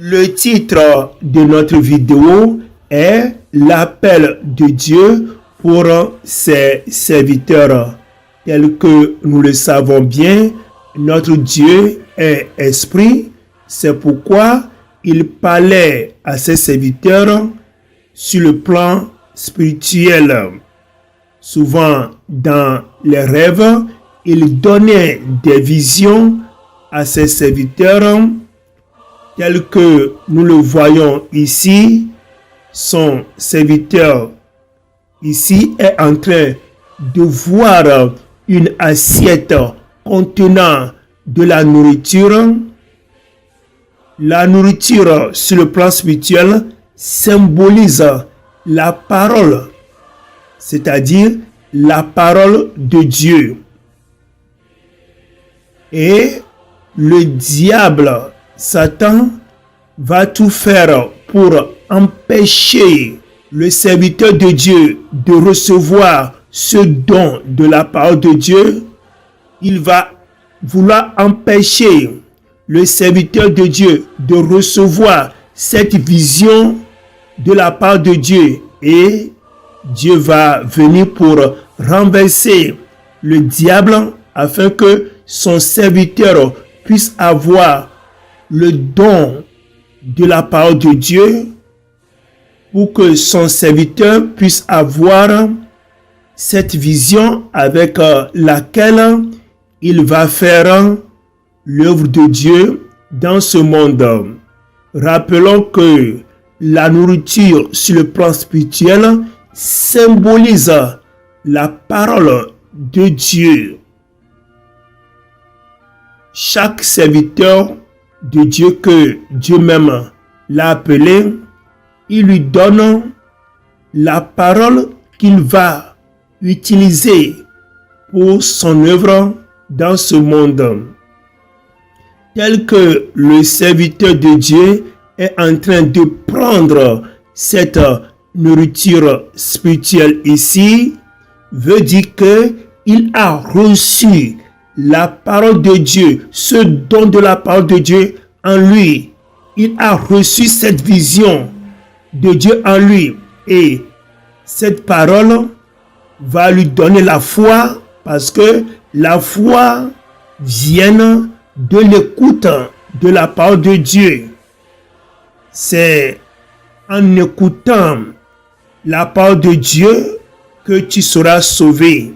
Le titre de notre vidéo est l'appel de Dieu pour ses serviteurs. Tel que nous le savons bien, notre Dieu est esprit. C'est pourquoi il parlait à ses serviteurs sur le plan spirituel. Souvent, dans les rêves, il donnait des visions à ses serviteurs, tel que nous le voyons ici. Son serviteur ici est en train de voir une assiette contenant de la nourriture. La nourriture sur le plan spirituel symbolise la parole, c'est-à-dire la parole de Dieu. Et le diable, Satan, va tout faire pour empêcher le serviteur de Dieu de recevoir ce don de la parole de Dieu. Il va vouloir empêcher le serviteur de Dieu de recevoir cette vision de la part de Dieu. Et Dieu va venir pour renverser le diable afin que son serviteur puisse avoir le don de la parole de Dieu, pour que son serviteur puisse avoir cette vision avec laquelle il va faire l'œuvre de Dieu dans ce monde. Rappelons que la nourriture sur le plan spirituel symbolise la parole de Dieu. Chaque serviteur de Dieu que Dieu même l'a appelé, il lui donne la parole qu'il va utiliser pour son œuvre dans ce monde. Tel que le serviteur de Dieu est en train de prendre cette nourriture spirituelle ici, veut dire qu'il a reçu la parole de Dieu, ce don de la parole de Dieu en lui. Il a reçu cette vision de Dieu en lui. Et cette parole va lui donner la foi, parce que la foi vient de l'écoute de la parole de Dieu. C'est en écoutant la parole de Dieu que tu seras sauvé.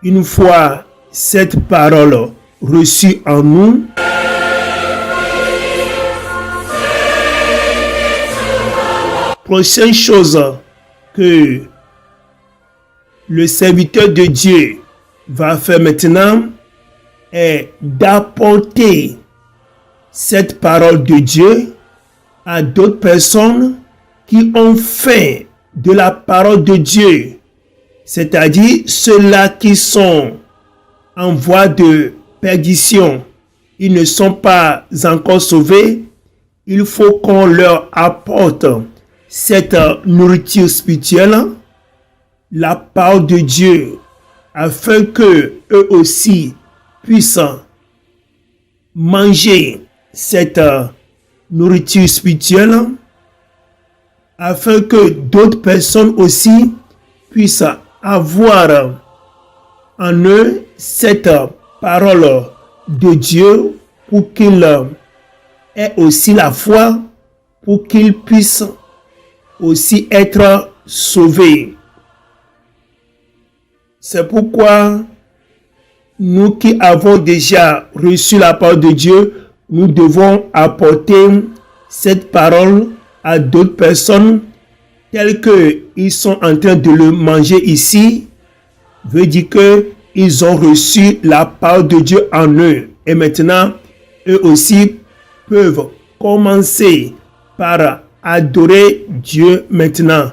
Une fois cette parole reçue en nous, prochaine chose que le serviteur de Dieu va faire maintenant est d'apporter cette parole de Dieu à d'autres personnes qui ont faim de la parole de Dieu. C'est-à-dire ceux-là qui sont en voie de perdition. Ils ne sont pas encore sauvés. Il faut qu'on leur apporte cette nourriture spirituelle, la parole de Dieu, afin que eux aussi puissent manger cette nourriture spirituelle, afin que d'autres personnes aussi puissent avoir en eux cette parole de Dieu, pour qu'ils aient aussi la foi, pour qu'ils puissent aussi être sauvés. C'est pourquoi nous qui avons déjà reçu la parole de Dieu, nous devons apporter cette parole à d'autres personnes, tels qu'ils sont en train de le manger ici, veut dire qu'ils ont reçu la parole de Dieu en eux. Et maintenant, eux aussi peuvent commencer par adorer Dieu maintenant.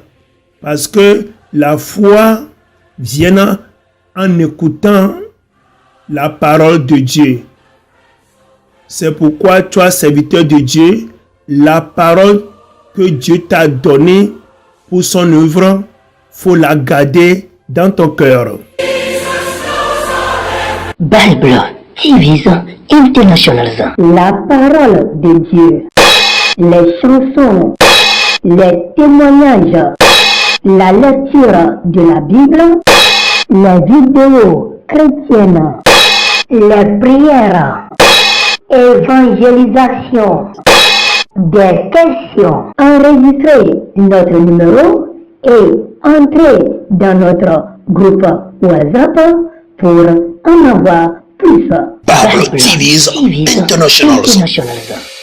Parce que la foi vient en écoutant la parole de Dieu. C'est pourquoi toi, serviteur de Dieu, la parole que Dieu t'a donnée pour son œuvre, faut la garder dans ton cœur. Bible TV's Internationals. La parole de Dieu, les chansons, les témoignages, la lecture de la Bible, les vidéos chrétiennes, les prières, évangélisation, des questions. Enregistrez notre numéro et entrez dans notre groupe WhatsApp pour en avoir plus. Bible TV's Internationals.